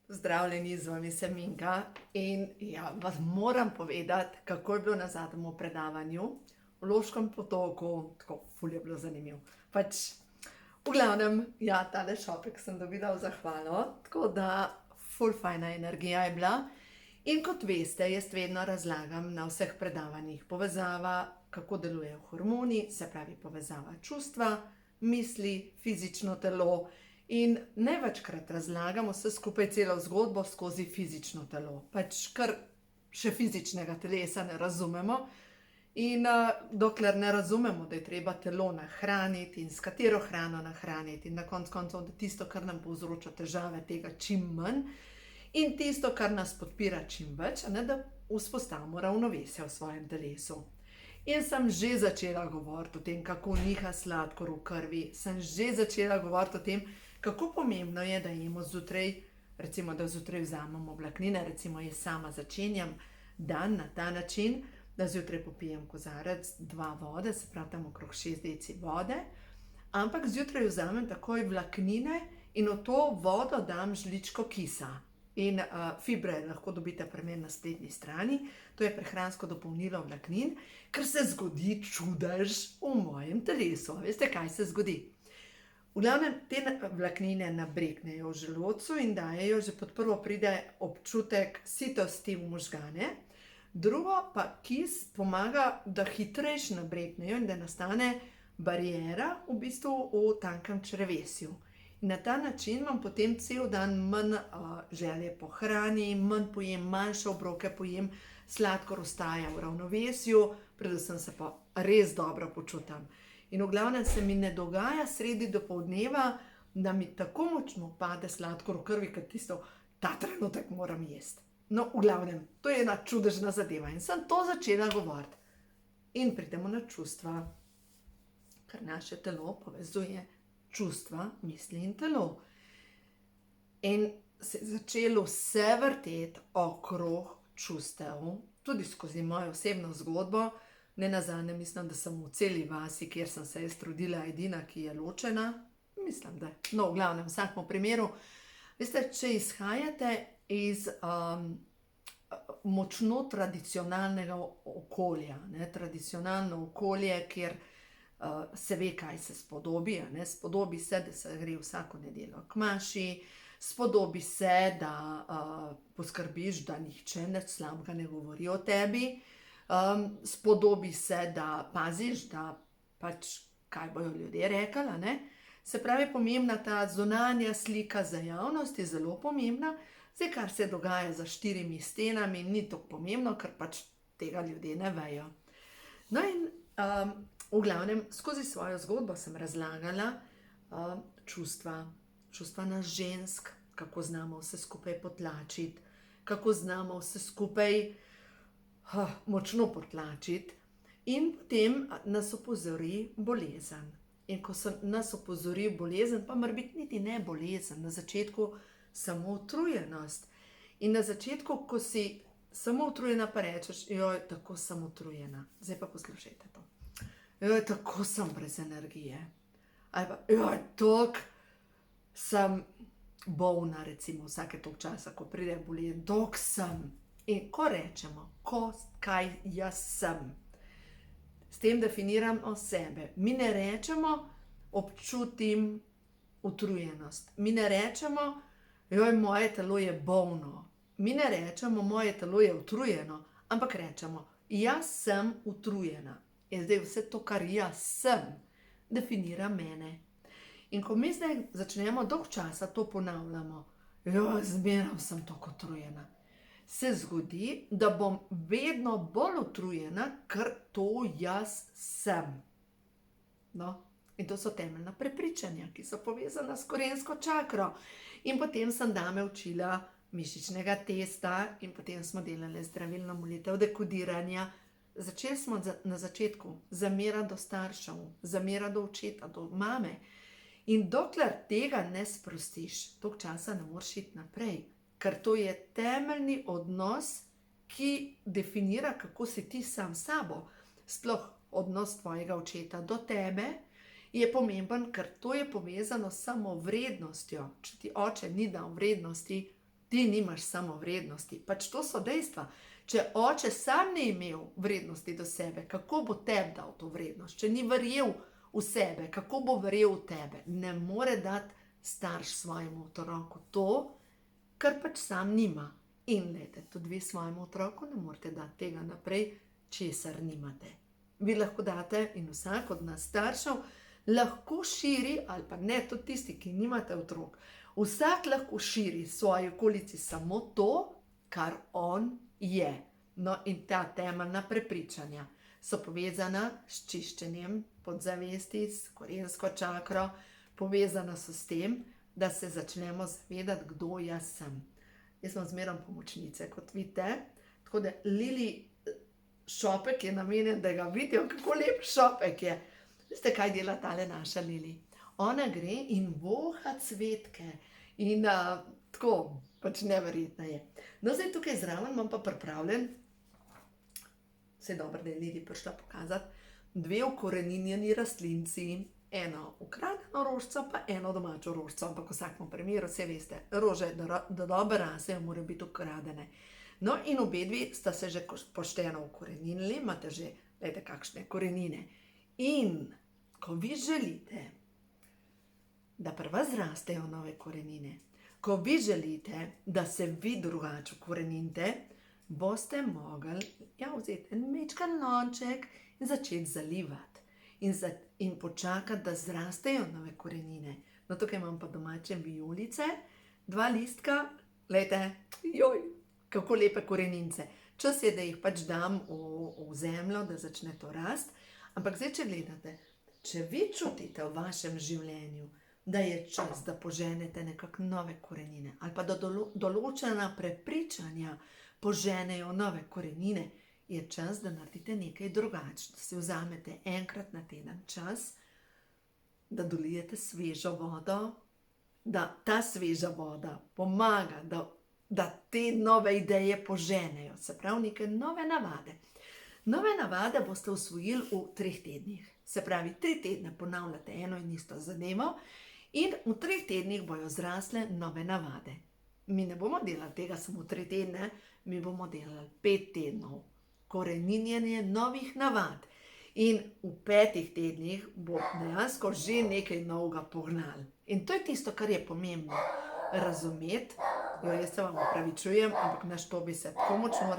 Zdravljeni, z vami sem Inga in vas moram povedati, kako je bilo na zadnjem predavanju v Loškem potoku, tako ful je bilo zanimivo. V glavnem, tale šopek sem dobila v zahvalo, tako da ful fajna energija je bila. In kot veste, jaz vedno razlagam na vseh predavanjih povezava, kako delujejo hormoni, se pravi povezava čustva, misli, fizično telo. In največkrat razlagamo vse skupaj celo zgodbo skozi fizično telo. Ker še fizičnega telesa ne razumemo. In dokler ne razumemo, da je treba telo nahraniti in s katero hrano nahraniti. In na koncu koncev, da tisto, kar nam povzroča težave, tega čim manj. In tisto, kar nas podpira čim več, da vzpostavimo ravnovesje v svojem telesu. In sem že začela govoriti o tem, kako niha sladkor v krvi. Sem že začela govoriti o tem, kako pomembno je, da jemo zjutraj, recimo, da zjutraj vzamemo vlaknine, recimo jaz sama začenjam dan na ta način, da zjutraj popijem kozarec 2 vode, se pravi tam okrog 6 deci vode, ampak zjutraj vzamem takoj vlaknine in v to vodo dam žličko kisa. In fibre lahko dobite pri meni na spletni strani, to je prehransko dopolnilo vlaknin, ker se zgodi čudež v mojem telesu. Veste, kaj se zgodi? V glavnem, te vlaknine nabreknejo v želodcu in dajejo, že pod prvo pride občutek sitosti v možgane. Drugo pa kis pomaga, da hitrejše nabreknejo in da nastane bariera v bistvu v tankem črevesju. In na ta način imam potem cel dan manj želje po hrani, manj pojem, manjše obroke pojem, sladkor ostaja v ravnovesju, predvsem se pa res dobro počutam. In v glavnem se mi ne dogaja sredi dopoldneva, da mi tako močno pade sladkor v krvi, ker tisto ta trenutek moram jesti. No, v glavnem, to je ena čudežna zadeva in sem to začela govoriti. In pridemo na čustva, ker naše telo povezuje čustva, misli in telo. In se je začelo vse vrteti okrog čustev, tudi skozi mojo osebno zgodbo. Nenazadnje mislim, da sem v celi vasi, kjer sem se trudila, edina, ki je ločena. Mislim, da. No, v glavnem, v vsakem primeru. Veste, če izhajate iz močno tradicionalnega okolja, tradicionalno okolje, kjer se ve, kaj se spodobi, spodobi se, da se gre vsako nedeljo k maši, spodobi se, da poskrbiš, da nihče nič slabega ne govori o tebi, spodobi se, da paziš, da kaj bojo ljudje rekli, Se pravi, pomembna ta zunanja slika za javnost je zelo pomembna. Zdaj, kar se dogaja za 4 stenami, ni tako pomembno, ker tega ljudje ne vejo. No in v glavnem, skozi svojo zgodbo sem razlagala čustva nas žensk, kako znamo vse skupaj potlačiti, kako znamo vse skupaj močno potlačiti, in potem nas opozori bolezen. In ko se nas opozori bolezen, pa morebiti niti ne bolezen, na začetku samo utrujenost. In na začetku, ko si samo utrujena, pa rečeš, joj, tako sem utrujena. Zdaj pa poslušajte to. Joj, tako sem brez energije. Ali pa, joj, toliko sem bolna, recimo, vsake toliko časa, ko pride bolezen, toliko sem. In ko rečemo, kaj jaz sem, s tem definiramo sebe. Mi ne rečemo, občutim utrujenost. Mi ne rečemo, joj, moje telo je bolno. Mi ne rečemo, moje telo je utrujeno, ampak rečemo, jaz sem utrujena. In zdaj vse to, kar jaz sem, definira mene. In ko mi zdaj začnemo dolg časa to ponavljamo, joj, zmeraj sem tako utrujena, se zgodi, da bom vedno bolj utrujena, ker to jaz sem. No, in to so temeljna prepričanja, ki so povezana s korensko čakro. In potem sem dame učila mišičnega testa in potem smo delali zdravilno molitev dekodiranja. Začeli smo na začetku zamera do staršev, zamera do očeta, do mame. In dokler tega ne sprostiš, toliko časa ne moreš iti naprej. Ker to je temeljni odnos, ki definira, kako si ti sam s sabo. Sploh odnos tvojega očeta do tebe je pomemben, ker to je povezano s samovrednostjo. Če ti oče ni dal vrednosti, ti nimaš samo vrednosti. Pač to so dejstva. Če oče sam ni imel vrednosti do sebe, kako bo tebi dal to vrednost? Če ni verjel v sebe, kako bo verjel v tebe? Ne more dati starš svojemu otroku to, kar pač sam nima. In glejte, tudi vi svojemu otroku ne morete dati tega naprej, česar nimate. Vi lahko date in vsak od nas staršev lahko širi, ali pa ne, tudi tisti, ki nimate otrok, vsak lahko širi svoji okolici samo to, kar on je. No, in ta temeljna prepričanja so povezana s čiščenjem podzavesti, s korensko čakro, povezana so s tem, da se začnemo zavedati, kdo jaz sem. Jaz sem zmeraj pomočnice, kot vidite, tako da Lili šopek je namenjen, da ga vidijo, kako lep šopek je. Veste, kaj dela tale naša Lili? Ona gre in voha cvetke in tako, pač neverjetna je. No, zdaj tukaj zraven imam pa pripravljen, vse dobro, da je Lili prišla pokazati, 2 ukoreninjeni rastlinci, eno ukradeno rožico, pa eno domačo rožico, ampak v vsakem primeru, vse veste, rože, da dobro rasejo, morajo biti ukradene. No, in obedvi sta se že pošteno ukoreninili, imate že, gledajte, kakšne korenine. In ko vi želite, da pri vas rastejo nove korenine, ko vi želite, da se vi drugače ukorenite, boste mogli vzeti en majčken lonček in začeti zalivati. In počakati, da zrastejo nove korenine. No, tukaj imam pa domače vijolice, 2 listka, gledajte, joj, kako lepe korenince. Čas je, da jih pač dam v zemljo, da začne to rast. Ampak zdaj, če gledate, če vi čutite v vašem življenju, da je čas, da poženete nekako nove korenine, ali pa da določena prepričanja poženejo nove korenine, je čas, da naredite nekaj drugače, da si vzamete enkrat na teden čas, da dolijete svežo vodo, da ta sveža voda pomaga, da te nove ideje poženejo, se pravi neke nove navade. Nove navade boste usvojili v 3 tednih, se pravi 3 tedne ponavljate eno in isto zadevo in v 3 tednih bojo zrasle nove navade. Mi ne bomo delali tega samo 3 tedne, mi bomo delali 5 tednov. Koreninjenje novih navad. In v 5 tednih bo dejansko že nekaj novega pognal. In to je tisto, kar je pomembno. Razumeti, jaz se vam opravičujem, ampak naš Tobi se tako močno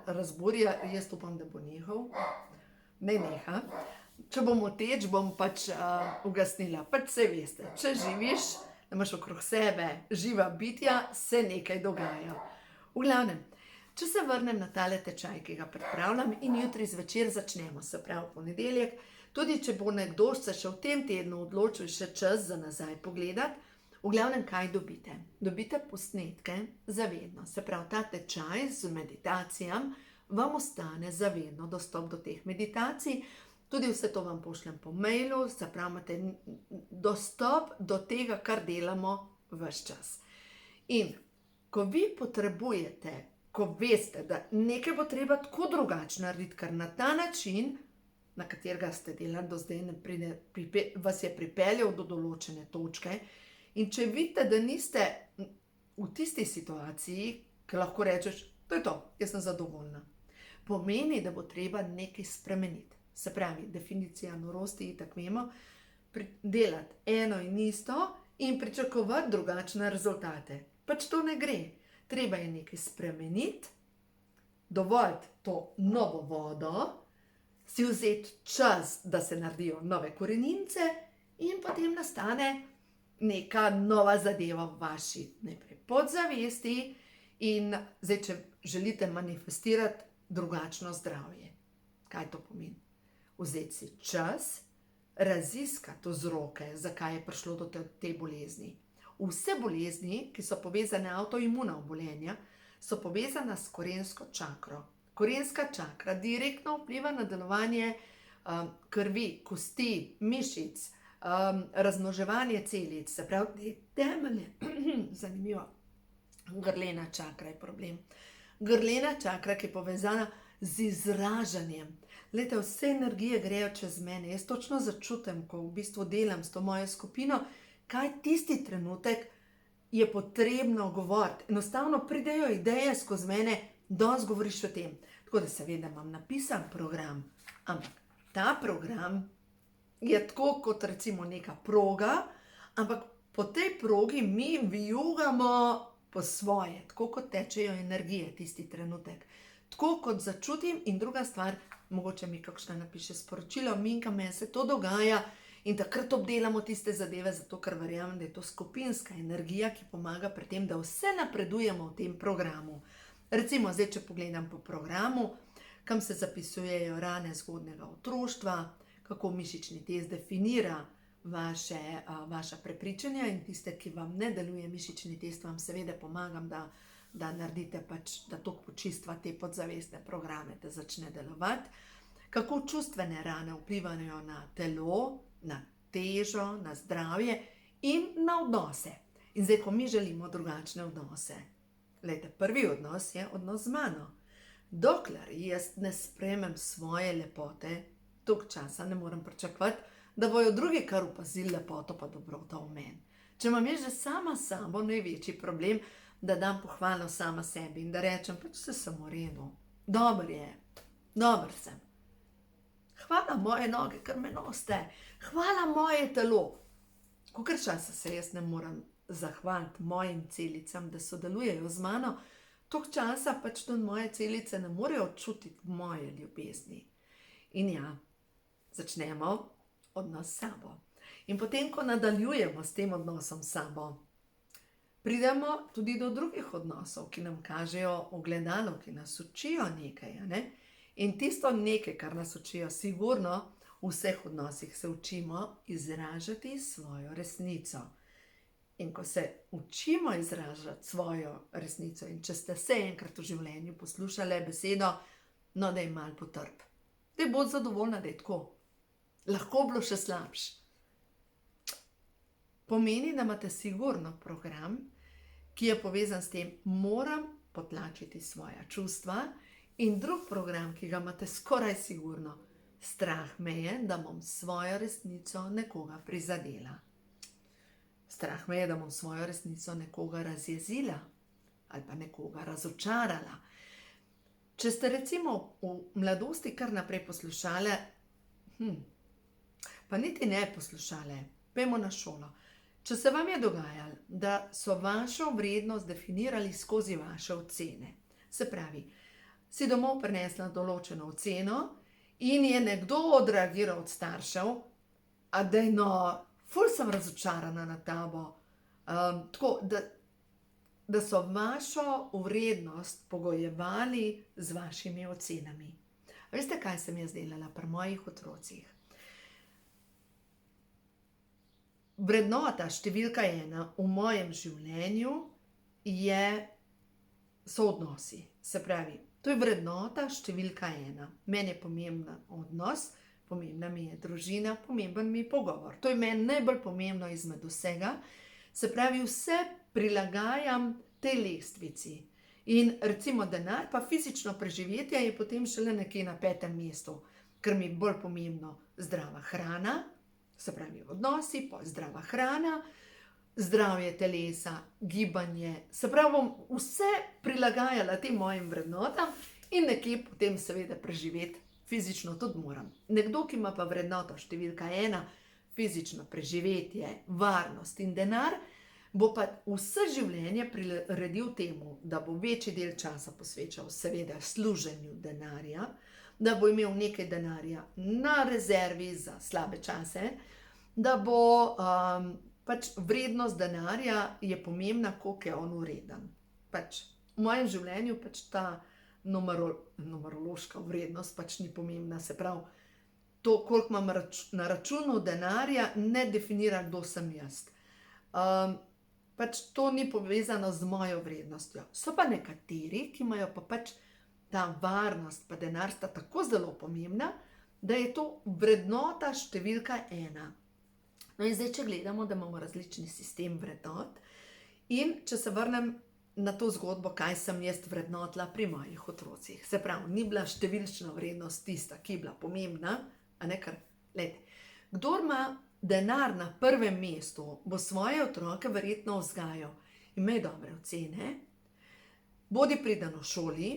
razburja, jaz upam, da bo nehal. Ne neha. Če bom teč, bom pač ugasnila. Pač se veste, če živiš, da imaš okrog sebe živa bitja, se nekaj dogaja. V glavnem, če se vrnem na tale tečaj, ki ga pripravljam in jutri zvečer začnemo, se pravi ponedeljek, tudi če bo nekdo se še v tem tednu odločil še čas za nazaj pogledati, v glavnem kaj dobite? Dobite posnetke za vedno, se pravi ta tečaj z meditacijam vam ostane za vedno dostop do teh meditacij, tudi vse to vam pošljem po mailu, se pravi imate dostop do tega, kar delamo ves čas. In ko vi potrebujete, ko veste, da nekaj bo treba tako drugače narediti, ker na ta način, na katerega ste delali do zdaj, vas je pripeljal do določene točke, in če vidite, da niste v tisti situaciji, ki lahko rečeš, to je to, jaz sem zadovoljna, pomeni, da bo treba nekaj spremeniti. Se pravi, definicija norosti, tako vemo, delati eno in isto in pričakovati drugačne rezultate. Pač to ne gre. Treba je nekaj spremeniti, dovoliti to novo vodo, si vzeti čas, da se naredijo nove korenince in potem nastane neka nova zadeva v vaši najprej podzavesti in zdaj, če želite manifestirati drugačno zdravje. Kaj to pomeni? Vzeti si čas, raziskati vzroke, zakaj je prišlo do te bolezni. Vse bolezni, ki so povezane avtoimuna obolenja, so povezane s korensko čakro. Korenska čakra direktno vpliva na delovanje krvi, kosti, mišic, razmnoževanje celic, se pravi temelje. Zanimivo. Grlena čakra je problem. Grlena čakra, ki je povezana z izražanjem. Glejte, vse energije grejo čez mene. Jaz točno začutim, ko v bistvu delam s to mojo skupino, kaj tisti trenutek je potrebno govoriti. Enostavno pridejo ideje skozi mene, dosti govoriš o tem. Tako da seveda imam napisan program, ampak ta program je tako kot recimo neka proga, ampak po tej progi mi vijugamo po svoje, tako kot tečejo energije tisti trenutek. Tako kot začutim in druga stvar, mogoče mi kakšna napiše sporočilo, Minka, meni se to dogaja in takrat obdelamo tiste zadeve, zato ker verjamem, da je to skupinska energija, ki pomaga pri tem, da vse napredujemo v tem programu. Recimo zdaj, če pogledam po programu, kam se zapisujejo rane zgodnjega otroštva, kako mišični test definira vaša prepričanja in tiste, ki vam ne deluje mišični test, vam seveda pomagam, da naredite da to počistva te podzavestne programe, da začne delovati. Kako čustvene rane vplivajo na telo, na težo, na zdravje in na odnose. In zdaj, ko mi želimo drugačne odnose, glejte, prvi odnos je odnos z mano. Dokler jaz ne sprejmem svoje lepote, toliko časa ne morem pričakovati, da bojo drugi kar opazili lepoto pa dobroto v meni. Če imam jaz že sama s sabo največji problem, da dam pohvalo sama sebi in da rečem, pač vse sem v redu, dober je, dober sem. Hvala moje noge, ker me nosite, hvala moje telo. Kolikor časa se jaz ne morem zahvaliti mojim celicam, da sodelujejo z mano, toliko časa pač tudi moje celice ne morejo čutiti moje ljubezni. In ja, začnemo odnos s sabo. In potem, ko nadaljujemo s tem odnosom s sabo, pridemo tudi do drugih odnosov, ki nam kažejo ogledalo, ki nas učijo nekaj, ne? In tisto nekaj, kar nas učijo, sigurno v vseh odnosih se učimo izražati svojo resnico. In ko se učimo izražati svojo resnico, in če ste se enkrat v življenju poslušali besedo, no, da je malo potrp, da je bolj zadovoljna, da je tako. Lahko bilo še slabše. Pomeni, da imate sigurno program, ki je povezan s tem, moram potlačiti svoja čustva, in drug program, ki ga imate skoraj sigurno, strah me je, da bom svojo resnico nekoga prizadela. Strah me je, da bom svojo resnico nekoga razjezila ali pa nekoga razočarala. Če ste recimo v mladosti kar naprej poslušale, pa niti ne poslušale, pojmo na šolo. Če se vam je dogajalo, da so vašo vrednost definirali skozi vaše ocene, se pravi, si domov prinesla določeno oceno in je nekdo odreagiral od staršev, a dajno, ful sem razočarana na tabo, tako, da so vašo vrednost pogojevali z vašimi ocenami. Veste, kaj sem jaz delala pri mojih otrocih? Vrednota številka 1 v mojem življenju so odnosi. Se pravi, to je vrednota številka 1. Meni je pomemben odnos, pomembna mi je družina, pomemben mi je pogovor. To je meni najbolj pomembno izmed vsega. Se pravi, vse prilagajam tej lestvici. In recimo denar, pa fizično preživetje je potem šele nekje na 5. mestu, ker mi je bolj pomembno zdrava hrana, se pravi odnosi, pa zdrava hrana, zdravje telesa, gibanje, se pravi, bom vse prilagajala tem mojim vrednotam in nekje potem seveda preživeti fizično tudi moram. Nekdo, ki ima pa vrednoto številka 1, fizično preživetje, varnost in denar, bo pa vse življenje priredil temu, da bo večji del časa posvečal seveda služenju denarja, da bo imel nekaj denarja na rezervi za slabe čase, da bo pač vrednost denarja je pomembna, koliko je on vreden. Pač v mojem življenju pač ta numerološka vrednost pač ni pomembna, se pravi, to, koliko imam na računu denarja, ne definira, kdo sem jaz. Pač to ni povezano z mojo vrednostjo. So pa nekateri, ki imajo pa pač ta varnost pa denar sta tako zelo pomembna, da je to vrednota številka 1. No in zdaj, če gledamo, da imamo različni sistem vrednot in če se vrnem na to zgodbo, kaj sem jaz vrednotila pri mojih otrocih. Se pravi, ni bila številčna vrednost tista, ki je bila pomembna, a ne kar, glejte, kdor ima denar na prvem mestu, bo svoje otroke verjetno vzgajal imej dobre ocene, bodi priden v šoli,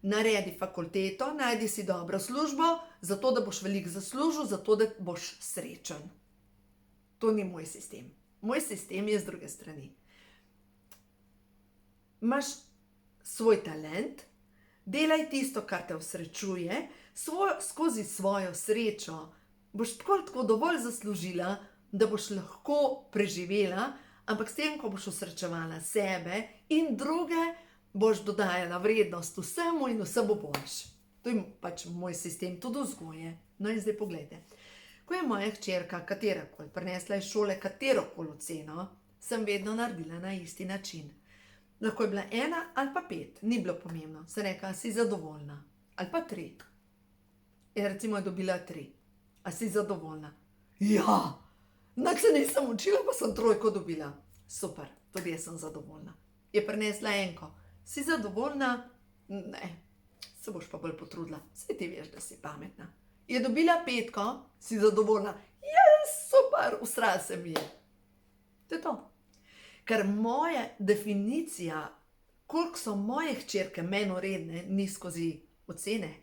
naredi fakulteto, najdi si dobro službo, zato da boš veliko zaslužil, zato da boš srečen. To ni moj sistem. Moj sistem je z druge strani. Imaš svoj talent, delaj tisto, kar te osrečuje, skozi svojo srečo boš tako dovolj zaslužila, da boš lahko preživela, ampak s tem, ko boš osrečevala sebe in druge, boš dodajala vrednost vsemu in vse bo boljš. To je pač moj sistem, tudi vzgoje. No in zdaj poglejte. Ko je moja hčerka katerakoli prinesla iz šole katerokoli oceno, sem vedno naredila na isti način. Lahko je bila 1 ali pa 5, ni bilo pomembno. Sem rekla, si zadovoljna. Ali pa 3. In recimo je dobila 3. A si zadovoljna? Ja! Nič se nisem učila, pa sem 3 dobila. Super, tudi jaz sem zadovoljna. Je prinesla 1. Si zadovoljna? Ne. Se boš pa bolj potrudila. Saj ti veš, da si pametna. Je dobila 5, si zadovoljna? Yes, super, ustral se mi je. To je to. Ker moja definicija, koliko so moje hčerke meni vredne, ni skozi ocene,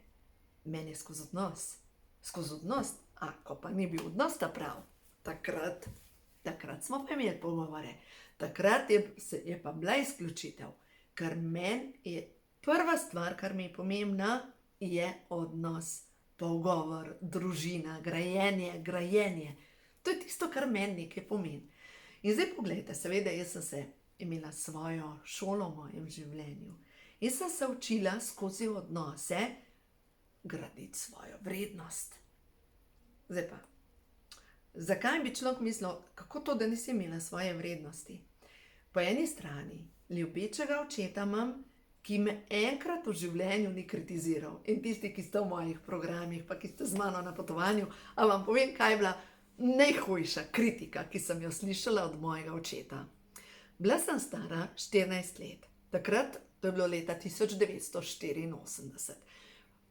meni je skozi odnos. Skozi odnos, a ko pa ni bil odnos ta prav, takrat smo pa imeli pogovore. Takrat je pa bila izključitev, ker meni je prva stvar, kar mi je pomembna, je odnos, pogovor, družina, grajenje. To je tisto, kar meni nekaj pomeni. In zdaj pogledajte, seveda, jaz sem se imela svojo šolo v mojem življenju in sem se učila skozi odnose graditi svojo vrednost. Zdaj pa, zakaj bi človek mislil, kako to, da nisi imela svoje vrednosti? Po eni strani ljubečega očeta imam, ki me enkrat v življenju ni kritiziral. In tisti, ki ste v mojih programih, pa ki ste z mano na potovanju, a vam povem, kaj je bila najhujša kritika, ki sem jo slišala od mojega očeta. Bila sem stara 14 let. Takrat, to je bilo leta 1984.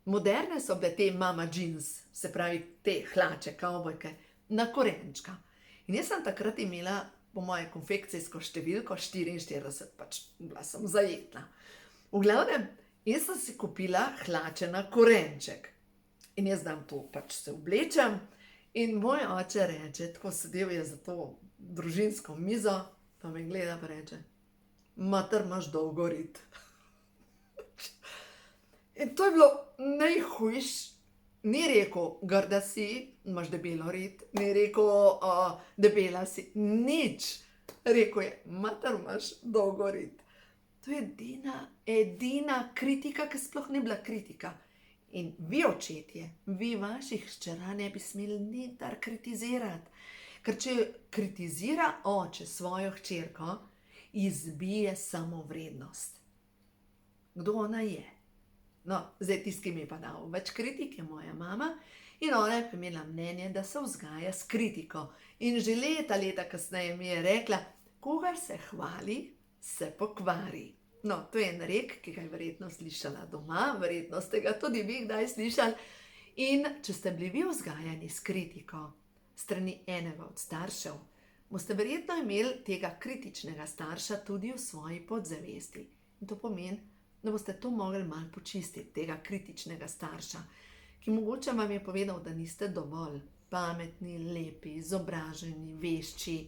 Moderne so bile te mama jeans, se pravi te hlače, kavbojke, na korenčka. In jaz sem takrat imela po moje konfekcijsko številko 44, pač bila sem zajetna. V glavnem, jaz sem si kupila hlače na korenček. In jaz dam to, pač se oblečem. In moj oče reče, tako sedel je za to družinsko mizo, pa me gleda pa reče, mater, imaš dolgo rit. In to je bilo najhujš, ni rekel, grda si, imaš debelo rit, ni rekel, debela si, nič. Rekel je, mater, imaš dolgo rit. To je edina kritika, ki sploh ni bila kritika. In vi, očetje, vi vaših hčera ne bi smeli nikdar kritizirati. Ker če kritizira oče svojo hčerko, izbije samovrednost. Kdo ona je? No, zdaj tisti, ki mi je pa dal več kritik, je moja mama. In ona je imela mnenje, da se vzgaja s kritiko. In že leta kasneje mi je rekla, kogar se hvali, se pokvari. No, to je en rek, ki ga je verjetno slišala doma, verjetno ste ga tudi vi kdaj slišali. In če ste bili vi vzgajani s kritiko strani enega od staršev, boste verjetno imeli tega kritičnega starša tudi v svoji podzavesti. In to pomeni, da boste to mogli malo počistiti, tega kritičnega starša, ki mogoče vam je povedal, da niste dovolj pametni, lepi, izobraženi, vešči,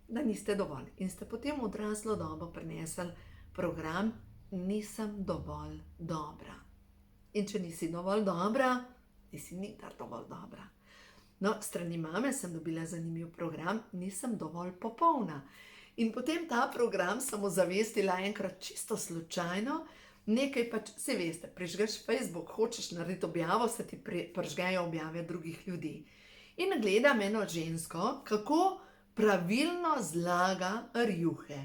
da niste dovolj. In ste potem v odraslo dobo prinesli program, nisem dovolj dobra. In če nisi dovolj dobra, nisi nikdar dovolj dobra. No, strani mame sem dobila zanimiv program, nisem dovolj popolna. In potem ta program sem ozavestila enkrat čisto slučajno, nekaj pač, se veste, prižgeš Facebook, hočeš narediti objavo, se ti prižgejo objave drugih ljudi. In gledam eno žensko, kako pravilno zlaga rjuhe.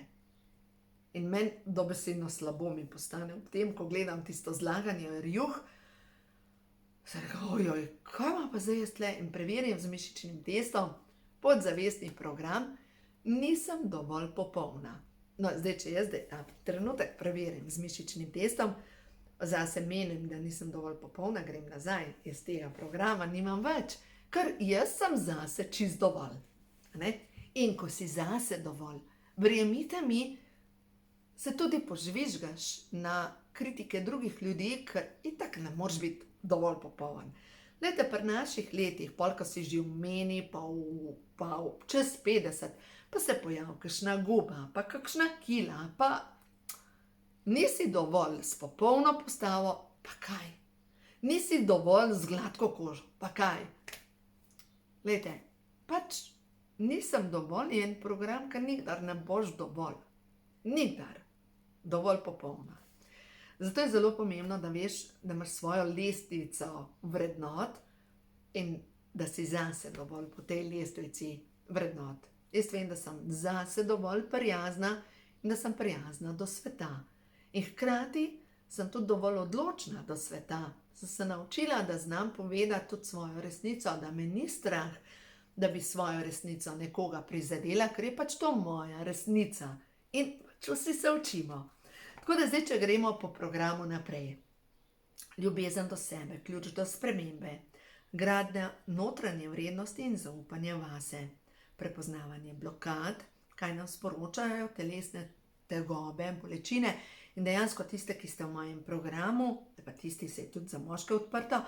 In meni dobesedno slabo mi postane ob tem, ko gledam tisto zlaganje rjuh. Se rekel, ojoj, kaj ima pa zdaj jaz tle? In preverjam z mišičnim testom, podzavestni program, nisem dovolj popolna. No, zdaj, če jaz zdaj ta trenutek preverjam z mišičnim testom, zase menim, da nisem dovolj popolna, grem nazaj, iz tega programa nimam več, ker jaz sem zase čist dovolj. Ne? In ko si zase dovolj, verjemite mi, se tudi požvižgaš na kritike drugih ljudi, ker itak ne moreš biti dovolj popoln. Glejte, pri naših letih, pol, ko si že v meni, pa čez 50, pa se pojavi kakšna guba, pa kakšna kila, pa nisi dovolj s popolno postavo, pa kaj? Nisi dovolj z gladko kožo, pa kaj? Glejte, pač nisem dovolj en program, ker nikdar ne boš dovolj. Nikdar dovolj popolna. Zato je zelo pomembno, da veš, da imaš svojo lestvico vrednot in da si zase dovolj po tej lestvici vrednot. Jaz vem, da sem zase dovolj prijazna in da sem prijazna do sveta. In hkrati sem tudi dovolj odločna do sveta. Sem se naučila, da znam povedati tudi svojo resnico, da me ni strah, da bi svojo resnico nekoga prizadela, ker je pač to moja resnica. In vsi se učimo. Tako da zdaj, če gremo po programu naprej. Ljubezen do sebe, ključ do spremembe, gradnja notranje vrednosti in zaupanje vase, prepoznavanje blokad, kaj nam sporočajo telesne tegobe, bolečine in dejansko tiste, ki ste v mojem programu, pa tisti se je tudi za moške odprto,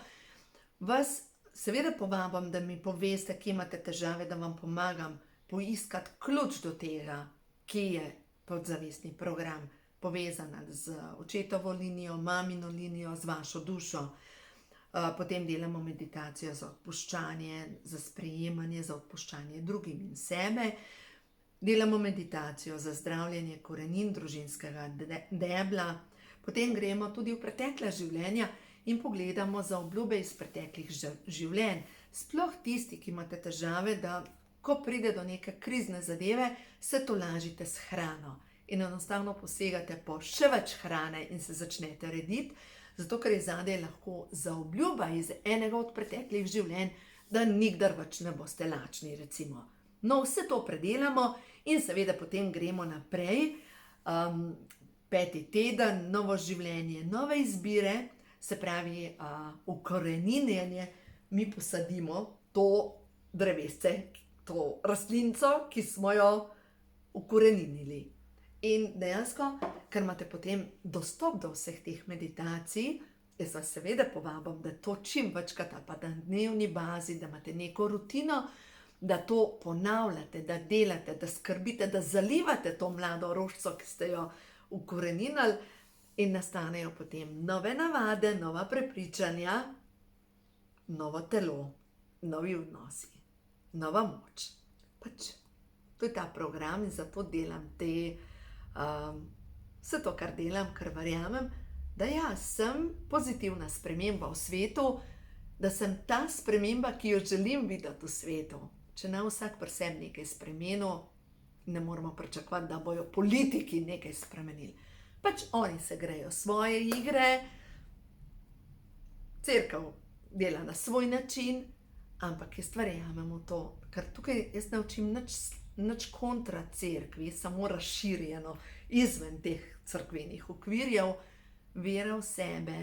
vas seveda povabim, da mi poveste, kje imate težave, da vam pomagam poiskati ključ do tega, ki je podzavestni program, povezana z očetovo linijo, mamino linijo, z vašo dušo. Potem delamo meditacijo za odpuščanje, za sprejemanje, za odpuščanje drugim in sebe. Delamo meditacijo za zdravljenje korenin družinskega debla. Potem gremo tudi v pretekla življenja in pogledamo za obljube iz preteklih življenj. Sploh tisti, ki imate težave, da ko pride do neke krizne zadeve, se tolažite s hrano. In enostavno posegate po še več hrane in se začnete rediti, zato ker je zadaj lahko zaobljuba iz enega od preteklih življenj, da nikdar več ne boste lačni, recimo. No, vse to predelamo in seveda potem gremo naprej. 5. teden, novo življenje, nove izbire, se pravi ukoreninjenje, mi posadimo to drevesce, to rastlinco, ki smo jo ukoreninili. In dejansko, ker imate potem dostop do vseh teh meditacij, jaz vas seveda povabim, da to čim večkrat, pa na dnevni bazi, da imate neko rutino, da to ponavljate, da delate, da skrbite, da zalivate to mlado rožico, ki ste jo ukoreninili in nastanejo potem nove navade, nova prepričanja, novo telo, novi odnosi, nova moč. Pač, to je ta program in zato delam vse to, kar delam, ker verjamem, da ja, sem pozitivna sprememba v svetu, da sem ta sprememba, ki jo želim videti v svetu. Če ne vsak pri sebi nekaj spremenil, ne moramo pričakovati, da bojo politiki nekaj spremenili. Pač oni se grejo svoje igre, cerkev dela na svoj način, ampak jaz verjamem v to, ker tukaj jaz ne učim nič kontra cerkvi, samo razširjeno izven teh cerkvenih okvirjev, vera v sebe,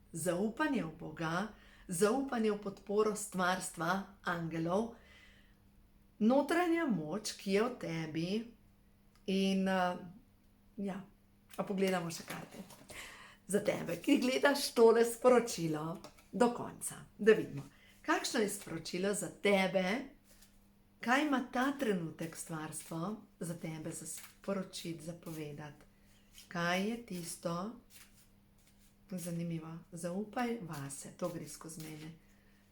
zaupanje v Boga, zaupanje v podporo stvarstva, angelov, notranja moč, ki je v tebi in ja, pa pogledamo še karte za tebe, ki gledaš tole sporočilo do konca, da vidimo, kakšno je sporočilo za tebe. Kaj ima ta trenutek stvarstvo za tebe za sporočiti, za povedati? Kaj je tisto? Zanimivo. Zaupaj vase, to gre skozi mene.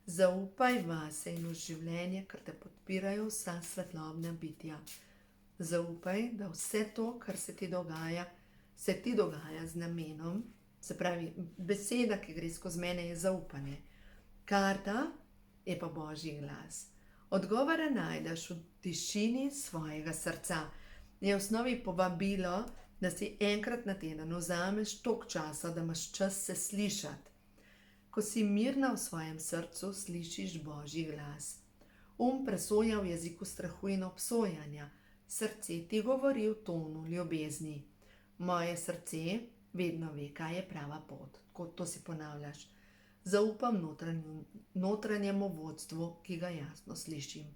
Zaupaj vase in v življenje, ker te podpirajo vsa svetlobna bitja. Zaupaj, da vse to, kar se ti dogaja z namenom. Se pravi, beseda, ki gre skozi mene, je zaupanje. Karta je pa Božji glas. Odgovore najdeš v tišini svojega srca. Je v osnovi povabilo, da si enkrat na teden vzameš toliko časa, da imaš čas se slišati. Ko si mirna v svojem srcu, slišiš Božji glas. Presoja v jeziku strahu in obsojanja. Srce ti govori v tonu ljubezni. Moje srce vedno ve, kaj je prava pot. Ko to si ponavljaš. Zaupam notranjemu vodstvu, ki ga jasno slišim.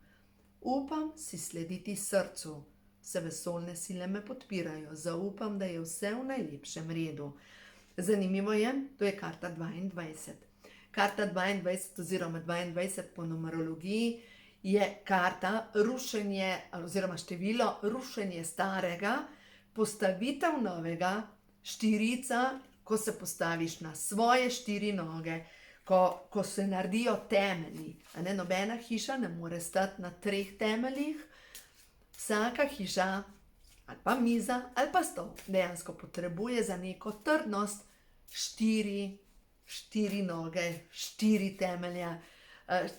Upam si slediti srcu. vse vesoljne sile me podpirajo, zaupam, da je vse v najlepšem redu. Zanimivo je, to je karta 22. Karta 22 oziroma 22 po numerologiji je karta rušenje oziroma število rušenje starega, postavitev novega, štirica, ko se postaviš na svoje štiri noge, ko se naredijo temelji. Nobena hiša ne more stati na 3 temeljih, vsaka hiša ali pa miza ali pa stol dejansko potrebuje za neko trdnost 4 noge, 4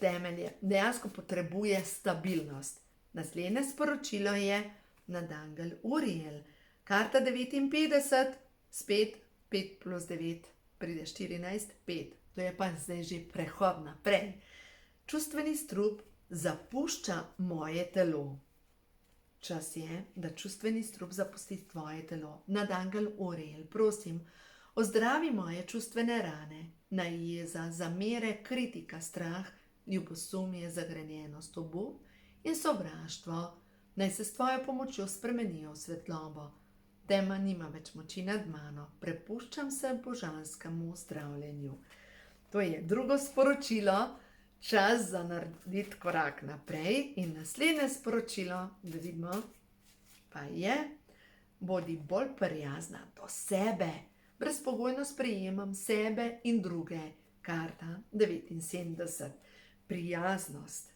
temelje. Dejansko potrebuje stabilnost. Naslednje sporočilo je nadangel Uriel. Karta 59, spet 5 plus 9 pride 14, 5. To je pa zdaj že prehod naprej. Čustveni strup zapušča moje telo. Čas je, da čustveni strup zapusti tvoje telo. Nadangel Uriel, prosim, ozdravi moje čustvene rane, najeza, zamere, kritika, strah, ljubosumje, zagrenjenost, obup in sovraštvo. Naj se s tvojo pomočjo spremenijo v svetlobo. Tema nima več moči nad mano, prepuščam se božanskemu zdravljenju. To je drugo sporočilo, čas za narediti korak naprej. In naslednje sporočilo, da vidimo, pa je, bodi bolj prijazna do sebe. Brezpogojno sprejemam sebe in druge. Karta 79. Prijaznost.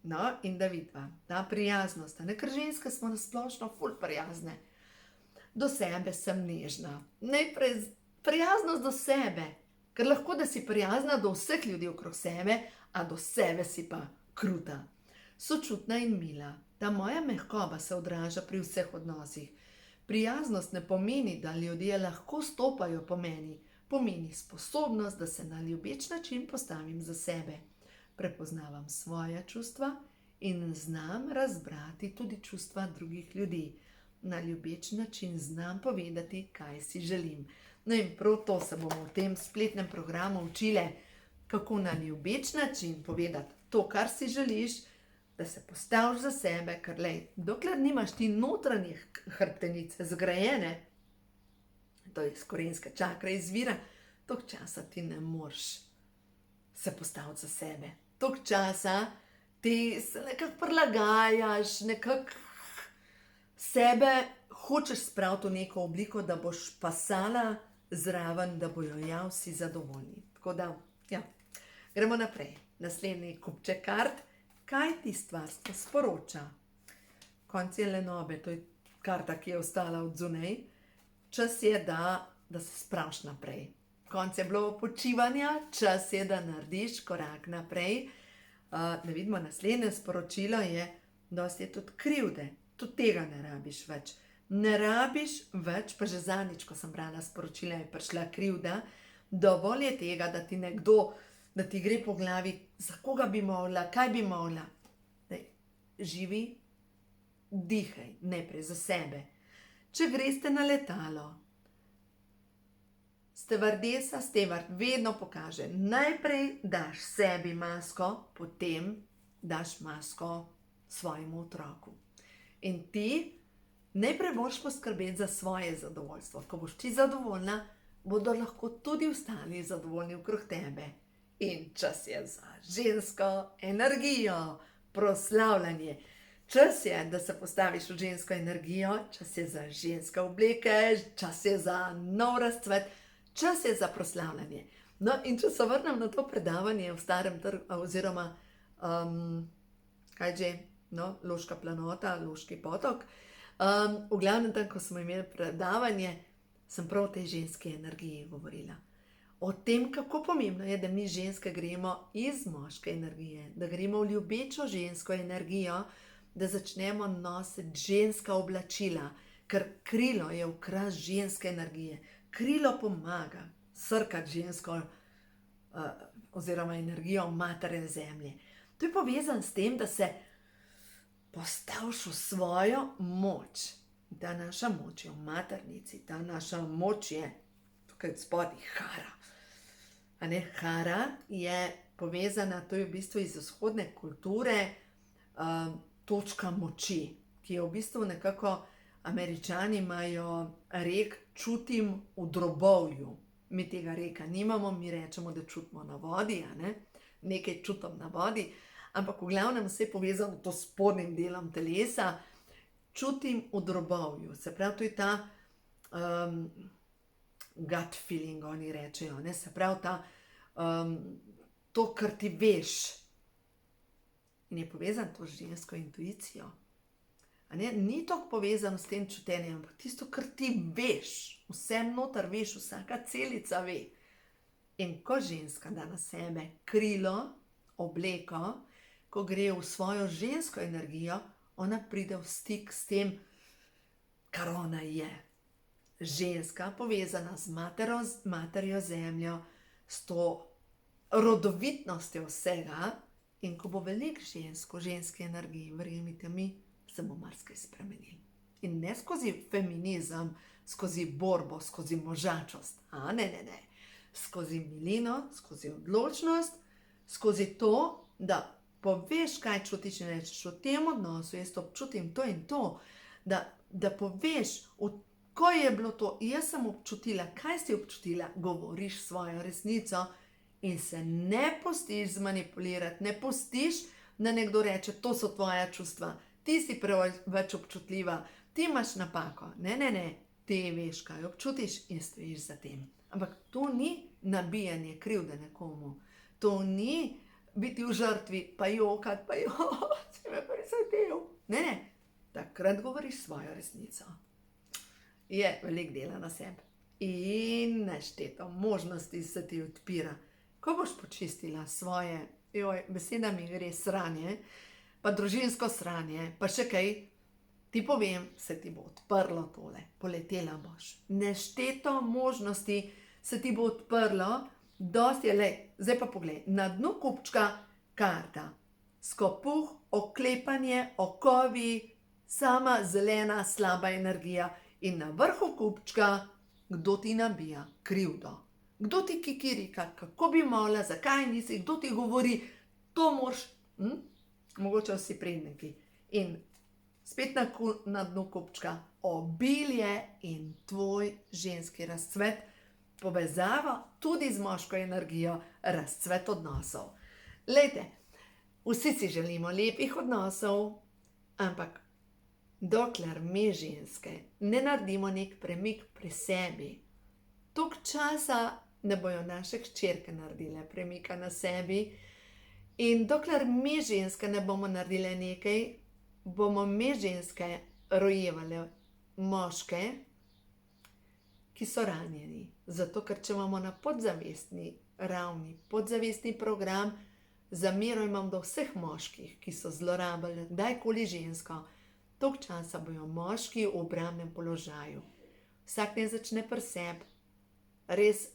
No, in da vidva, ta prijaznost, ker ženske smo nasplošno ful prijazne. Do sebe sem nežna. Najprej prijaznost do sebe, ker lahko, da si prijazna do vseh ljudi okrog sebe, a do sebe si pa kruta. Sočutna in mila. Ta moja mehkoba se odraža pri vseh odnosih. Prijaznost ne pomeni, da ljudje lahko stopajo po meni. Pomeni sposobnost, da se na ljubeč način postavim za sebe. Prepoznavam svoja čustva in znam razbrati tudi čustva drugih ljudi. Na ljubeč način znam povedati, kaj si želim. No in prav to se bomo v tem spletnem programu učile, kako na ljubeč način povedati to, kar si želiš, da se postaviš za sebe, ker dokler nimaš ti notranjih hrbtenice zgrajene, to je iz korenske čakre izvira, toliko časa ti ne moreš se postaviti za sebe. Toliko časa ti se nekako prilagajaš, nekako sebe hočeš spraviti v neko obliko, da boš pasala zraven, da bojo vsi zadovoljni. Tako da, gremo naprej. Naslednji kupček kart. Kaj ti stvarstvo sporoča? Konc je lenobe, to je karta, ki je ostala od zunaj. Čas je, da se spraviš naprej. Konc je bilo počivanja, čas je, da narediš korak naprej. Da vidimo, naslednje sporočilo je, dosti je tudi krivde. Tudi tega ne rabiš več. Ne rabiš več, pa že zadnjič, ko sem brala sporočila, je prišla krivda. Dovolj je tega, da ti nekdo, da ti gre po glavi, za koga bi mogla, kaj bi mogla. Živi, dihaj, najprej za sebe. Če greste na letalo, stevardesa, stevard vedno pokaže, najprej daš sebi masko, potem daš masko svojemu otroku. In ti najprej moraš poskrbeti za svoje zadovoljstvo. Ko boš ti zadovoljna, bodo lahko tudi ostali zadovoljni okrog tebe. In čas je za žensko energijo, proslavljanje. Čas je, da se postaviš v žensko energijo, čas je za ženske obleke, čas je za nov razcvet, čas je za proslavljanje. No, in če se vrnem na to predavanje v Starem trgu, oziroma, Loška planota, Loški potok, v glavnem tam, ko smo imeli predavanje, sem prav o tej ženski energiji govorila. O tem, kako pomembno je, da mi ženske gremo iz moške energije, da gremo v ljubečo žensko energijo, da začnemo nositi ženska oblačila, ker krilo je okras ženske energije. Krilo pomaga srkati žensko oziroma energijo matere zemlje. To je povezano s tem, da se postaviš v svojo moč. Ta naša moč je v maternici, ta naša moč je tukaj spodaj Hara. Hara je povezana, to je v bistvu iz vzhodne kulture, točka moči, ki je v bistvu nekako, Američani imajo rek čutim v drobovju. Mi tega reka nimamo, mi rečemo, da čutimo na vodi, a ne? Nekaj čutim na vodi, ampak v glavnem vse je povezano to s spodnjim delom telesa. Čutim v drobovju, se pravi, to je ta gut feeling, oni rečejo, ne? Se pravi, to, kar ti veš. In je povezan to z žensko intuicijo. A ne? Ni toliko povezano s tem čutenjem, ampak tisto, kar ti veš, vse noter veš, vsaka celica ve. In ko ženska da na sebe krilo, obleko, ko gre v svojo žensko energijo, ona pride v stik s tem, kar ona je. Ženska povezana z materjo zemljo, s to rodovitnostjo vsega. In ko bo veliko žensk v ženski energiji, verjemite mi, se bo marsikaj spremenil. In ne skozi feminizem, skozi borbo, skozi možačost. Ne. Skozi milino, skozi odločnost, skozi to, da poveš, kaj čutiš in rečeš v tem odnosu, jaz občutim to in to, da poveš, ko je bilo to, jaz sem občutila, kaj si občutila, govoriš svojo resnico in se ne pustiš zmanipulirati, ne pustiš, da nekdo reče, to so tvoja čustva, ti si preveč občutljiva, ti imaš napako. Ne, ti veš, kaj občutiš in stojiš za tem. Ampak to ni nabijanje krivde nekomu, to ni biti v žrtvi, pa jokati, si me prizadev. Ne, takrat govoriš svojo resnico. Je veliko dela na sebi in nešteto možnosti se ti odpira. Ko boš počistila svoje, beseda mi gre, sranje, pa družinsko sranje, pa še kaj, ti povem, se ti bo odprlo tole, poletela boš. Nešteto možnosti se ti bo odprlo, dosti je, zdaj pa poglej, na dnu kupčka karta, skopuh, oklepanje, okovi, sama zelena, slaba energija in na vrhu kupčka, kdo ti nabija krivdo. Kdo ti kikirika, kako bi mogla, zakaj nisi, kdo ti govori, to moraš, mogoče vsi predniki. In spet na dnu kupčka, obilje in tvoj ženski razcvet, povezava tudi z moško energijo, razcvet odnosov. Glejte, vsi si želimo lepih odnosov, ampak dokler mi ženske ne naredimo nek premik pri sebi, toliko časa ne bojo naše hčerke naredile premika na sebi in dokler mi ženske ne bomo naredile nekaj, bomo mi ženske rojevale moške, ki so ranjeni. Zato, ker če imamo na podzavestni ravni, podzavestni program, zamero imam do vseh moških, ki so zlorabili kdajkoli žensko, toliko časa bojo moški v obrambnem položaju. Vsak ne začne pri sebi. Res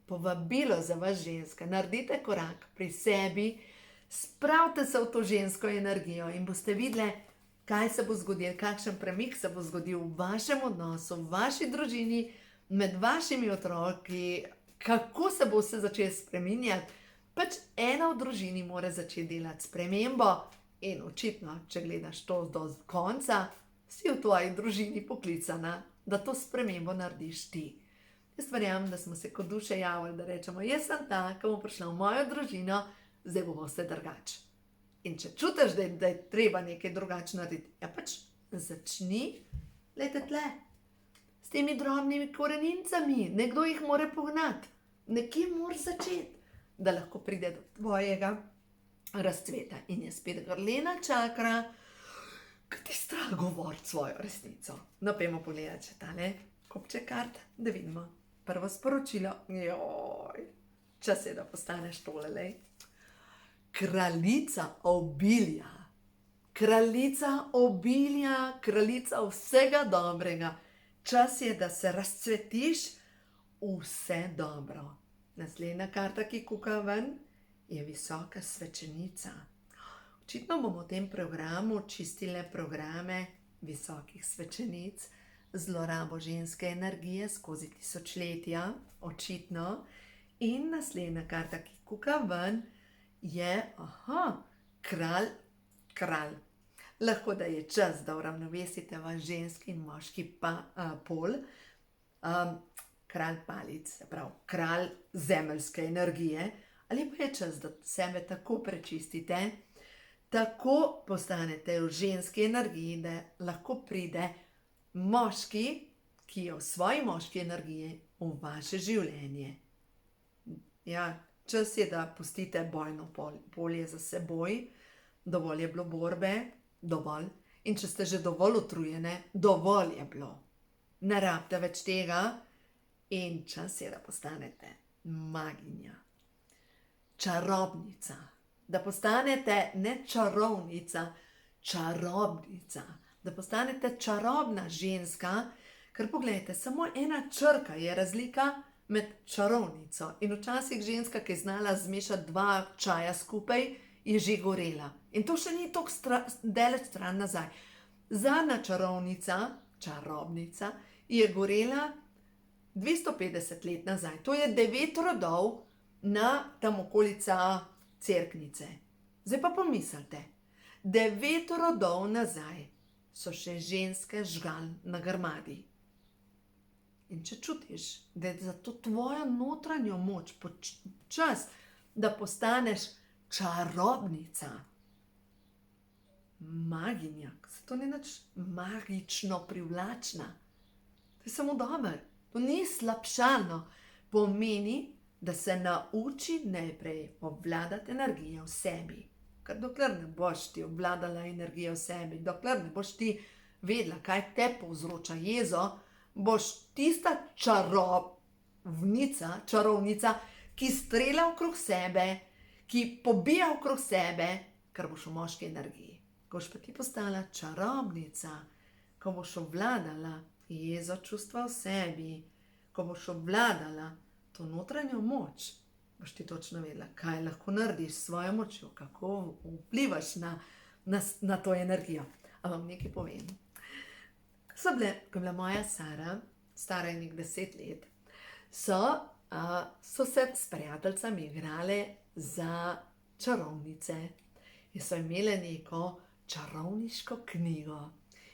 povabilo za vas ženske, naredite korak pri sebi, spravite se v to žensko energijo in boste videli, kaj se bo zgodilo, kakšen premik se bo zgodil v vašem odnosu, v vaši družini, med vašimi otroki, kako se bo vse začelo spreminjati. Pač ena v družini mora začeti delati spremembo in očitno, če gledaš to do konca, si v tvoji družini poklicana, da to spremembo narediš ti. Jaz verjamem, da smo se kot duše javili, da rečemo, jaz sem ta, ki bom prišla v mojo družino, zdaj bomo vse drugače. In če čutiš, da je treba nekaj drugače narediti, ja pač začni, glejte tle, s temi drobnimi korenincami, nekdo jih mora pognati, nekje moraš začeti, da lahko pride do tvojega razcveta. In je spet grlena čakra, ki ti strah govoriti svojo resnico. No, pojmo pogledati še tale kupček kart, da vidimo. Prvo sporočilo, čas je, da postaneš tole, lej. Kraljica obilja, kraljica vsega dobrega. Čas je, da se razcvetiš, vse dobro. Naslednja karta, ki kuka ven, je visoka svečenica. Očitno bomo v tem programu čistile programe visokih svečenic, zlorabo ženske energije skozi tisočletja, očitno. In naslednja karta, ki kuka ven, je, kralj. lahko da je čas, da uravnovesite vaš ženski in moški pol. Kralj palic, se pravi, kralj zemeljske energije, ali pa je čas, da sebe tako prečistite, tako postanete v ženski energiji, da lahko pride moški, ki je v svoji moški energiji, v vaše življenje. Ja, čas je, da pustite bojno polje za seboj, dovolj je bilo borbe, dovolj. In če ste že dovolj utrujene, dovolj je bilo. Ne rabite več tega in čas je, da postanete maginja, čarobnica. Da postanete ne čarovnica, čarobnica. Da postanete čarobna ženska, ker pogledajte, samo ena črka je razlika med čarovnico. In včasih ženska, ki je znala zmešati 2 čaja skupaj, je že gorela. In to še ni toliko daleč stran nazaj. Zadnja čarovnica, čarobnica, je gorela 250 let nazaj. To je 9 rodov na tam okolica Cerknice. Zdaj pa pomislite, 9 rodov nazaj so še ženske žgal na grmadi. In če čutiš, da je za to tvoja notranjo moč čas, da postaneš čarobnica, maginja, se to ni nič magično privlačna. To je samo dobro, to ni slabšalno. Pomeni, da se nauči najprej obvladati energijo v sebi. Ker dokler ne boš ti obvladala energijo v sebi, dokler ne boš ti vedela, kaj te povzroča jezo, boš tista čarovnica, ki strela okrog sebe, ki pobija okrog sebe, ker boš v moški energiji. Ko boš pa ti postala čarobnica, ko boš obvladala jezo čustva v sebi, ko boš obvladala to notranjo moč, boš ti točno vedela, kaj lahko narediš s svojo močjo, kako vplivaš na to energijo. A vam nekaj povem. Ko je bila moja Sara, stara je nekaj 10 let, so se s prijateljicami igrale za čarovnice in so imele neko čarovniško knjigo.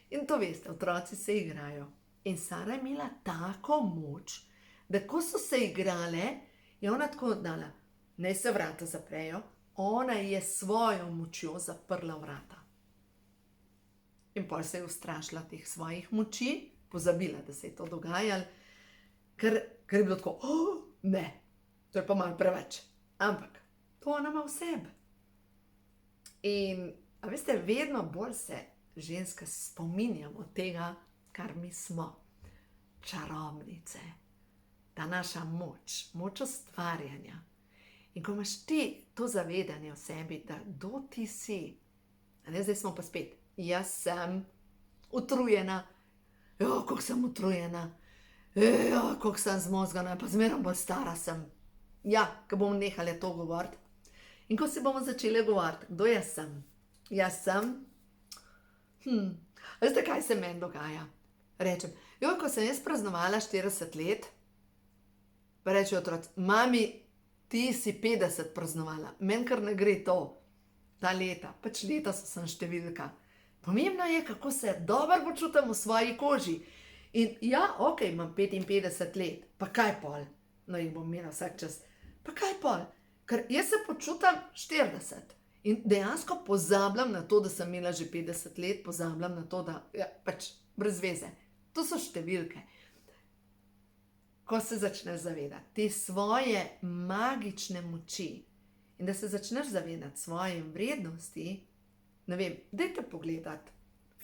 In to veste, otroci se igrajo. In Sara je imela tako moč, da ko so se igrale, je ona tako dala, naj se vrata zaprejo, ona je svojo močjo zaprla vrata. In potem se je ustrašila teh svojih moči, pozabila, da se je to dogajalo, ker je bilo tako, ne, to je pa malo preveč. Ampak to ona ima v sebi. In, a veste, vedno bolj se ženske spominjamo tega, kar mi smo, čarobnice. Ta naša moč, moč ustvarjanja. In ko imaš ti to zavedanje v sebi, da kdo ti si, zdaj smo pa spet, jaz sem utrujena, kako sem utrujena, kako sem zmozgana, pa zmeraj bolj stara sem. Ja, ko bomo nehali to govoriti. In ko se bomo začeli govoriti, kdo jaz sem? Jaz sem, veste, kaj se meni dogaja? Rečem, ko sem jaz praznovala 40 let, pa reče otroci, mami, ti si 50 praznovala, meni kar ne gre to, ta leta, pač leta so sem številka. Pomembno je, kako se dobro počutim v svoji koži. In ja, ok, imam 55 let, pa kaj pol? No, jih bom imela vsak čas. Pa kaj pol? Ker jaz se počutim 40. In dejansko pozabljam na to, da sem imela že 50 let, pozabljam na to, da, ja, pač brez veze. To so številke. Ko se začneš zavedati te svoje magične moči in da se začneš zavedati svoje vrednosti, ne vem, dajte pogledati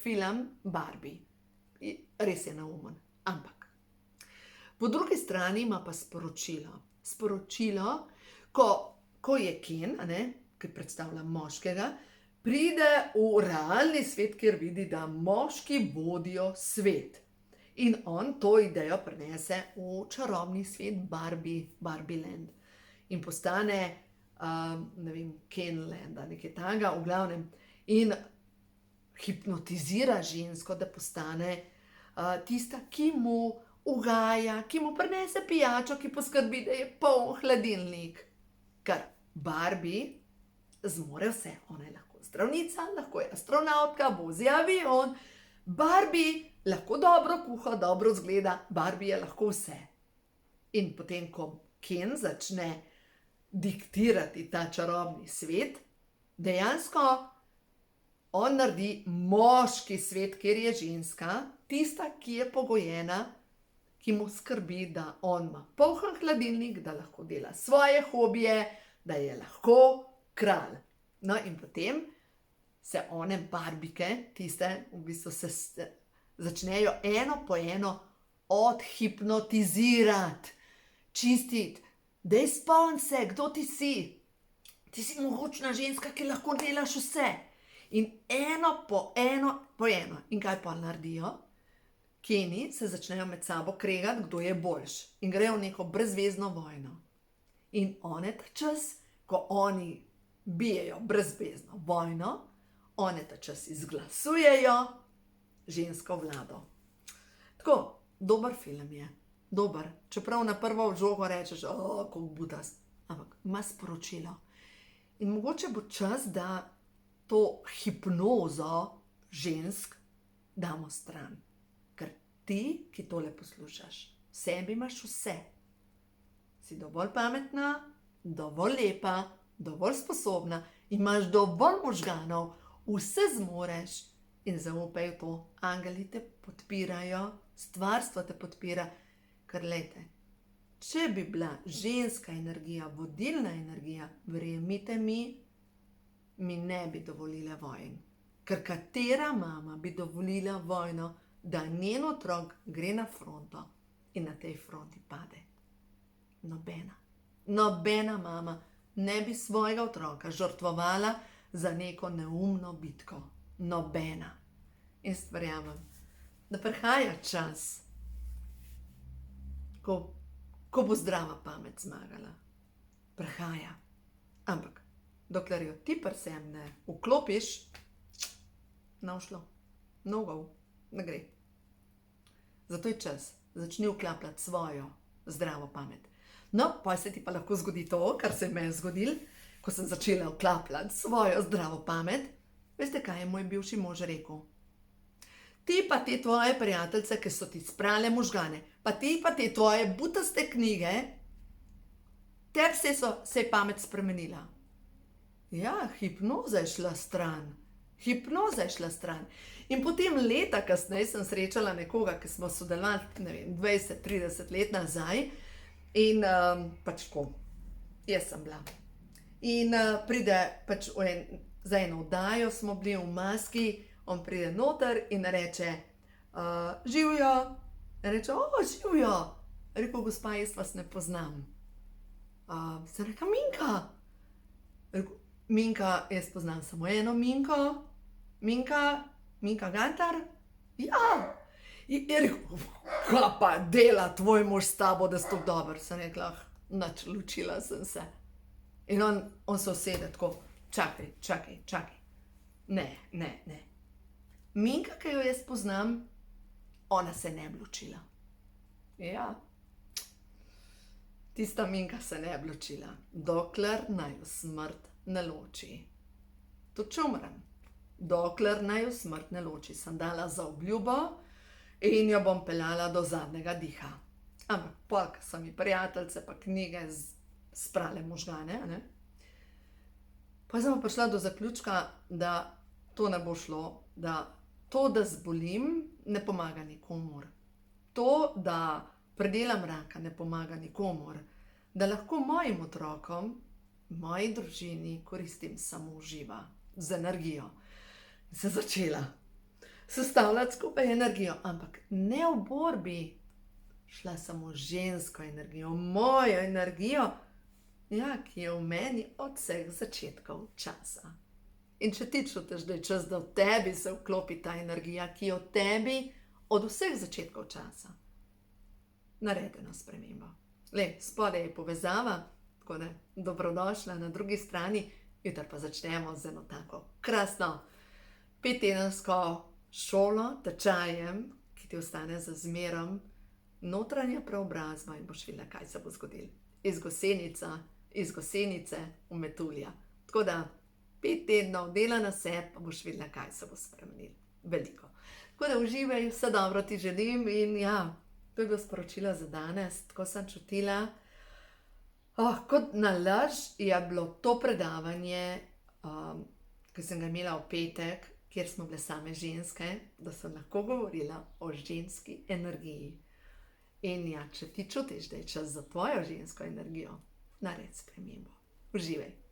film Barbie. Res je naumen, ampak. Po drugi strani ima pa sporočilo. Sporočilo, ko je Ken, ki predstavlja moškega, pride v realni svet, kjer vidi, da moški vodijo svet. In on to idejo prenese v čarobni svet Barbie Land. In postane, ne vem, Ken Landa, nekaj takega, v glavnem. In hipnotizira žensko, da postane tista, ki mu ugaja, ki mu prinese pijačo, ki poskrbi, da je poln hladilnik. Ker Barbie zmore vse, ona je lahko lahko zdravnica, lahko je astronavtka, vozi avion, Barbie lahko dobro kuha, dobro izgleda, Barbie je lahko vse. In potem, ko Ken začne diktirati ta čarobni svet, dejansko on naredi moški svet, kjer je ženska, tista, ki je pogojena, ki mu skrbi, da on ima poln hladilnik, da lahko dela svoje hobije, da je lahko kralj. No in potem se one barbike, tiste v bistvu se začnejo eno po eno odhipnotizirati, čistiti. Daj spomni se, kdo ti si. Ti si mogočna ženska, ki lahko delaš vse. In eno po eno. In kaj pa naredijo? Keni se začnejo med sabo kregati, kdo je boljš. In grejo v neko brezvezno vojno. In one ta čas, ko oni bijejo brezvezno vojno, one ta čas izglasujejo žensko vlado. Tako, dober film je. Dober. Čeprav na prvo žogo rečeš, kako butast. Ampak ima sporočilo. In mogoče bo čas, da to hipnozo žensk damo stran. Ker ti, ki tole poslušaš, v sebi imaš vse. Si dovolj pametna, dovolj lepa, dovolj sposobna, imaš dovolj možganov, vse zmoreš in zaupaj v to. Angeli te podpirajo, stvarstvo te podpira, ker lejte, če bi bila ženska energija, vodilna energija, verjemite mi, mi ne bi dovolila vojn. Ker katera mama bi dovolila vojno, da njen otrok gre na fronto in na tej fronti pade? Nobena. Nobena mama ne bi svojega otroka žrtvovala za neko neumno bitko. Nobena. In verjamem, da prihaja čas, ko bo zdrava pamet zmagala. Prihaja. Ampak dokler jo ti prsem ne vklopiš, ne bo šlo. No go, ne gre. Zato je čas, začni vklapljati svojo zdravo pamet. No, pa se ti pa lahko zgodi to, kar se je meni zgodilo, ko sem začela vklapljati svojo zdravo pamet. Veste, kaj je moj bivši mož rekel? Ti pa te tvoje prijateljice, ki so ti sprale možgane, pa te tvoje butaste knjige, tebi se je pamet spremenila. Ja, hipnoza je šla stran. Hipnoza je šla stran. In potem leta kasneje sem srečala nekoga, ki smo sodelovali, ne vem, 20-30 let nazaj. In pač tako, jaz sem bila. In pride pač za eno oddajo, smo bili v maski, on pride noter in reče, živjo. Reče, živjo. Rekel, gospa, jaz vas ne poznam. Se reka, Minka. Rekel, Minka, jaz poznam samo eno Minko. Minka Gantar? Ja. Je rekel, kaj pa dela tvoj mož s tabo, da si tako dober? Sem rekla, nič, ločila sem se. In on se usede tako, čakaj. Ne. Minka, ki jo jaz poznam, ona se ne bi ločila. Ja. Tista Minka se ne bi ločila, dokler naj jo smrt ne loči. Tudi če umrem, dokler naj jo smrt ne loči, sem dala za obljubo in jo bom peljala do zadnjega diha. Ampak pol, ko so mi prijateljice pa knjige sprale možgane, ne? Pa sem prišla do zaključka, da to ne bo šlo, da to, da zbolim, ne pomaga nikomur. To, da predelam raka, ne pomaga nikomur. Da lahko mojim otrokom, moji družini koristim samo živa, z energijo. Se začela sestavljati skupaj energijo, ampak ne v borbi, šla samo žensko energijo, mojo energijo, ja, ki je v meni od vseh začetkov časa. In če ti čutiš, da je čas, da v tebi se vklopi ta energija, ki je v tebi od vseh začetkov časa, naredi eno spremembo. Spodaj je povezava, tako da dobrodošla na drugi strani, jutri pa začnemo z eno tako krasno 5-tedensko šolo, tečajem, ki ti ostane za zmerom, notranja preobrazba in boš videla, kaj se bo zgodilo. Iz Gosenice v Metulja. Tako da 5 tednov dela na sebi, pa boš videla, kaj se bo spremenilo. Veliko. Tako da uživaj, vse dobro ti želim in ja, to je bilo sporočilo za danes, tako sem čutila. Kot nalaž je bilo to predavanje, ki sem ga imela v petek, kjer smo bile same ženske, da sem lahko govorila o ženski energiji. In ja, če ti čutiš, da je čas za tvojo žensko energijo, naredi spremembo. Uživaj.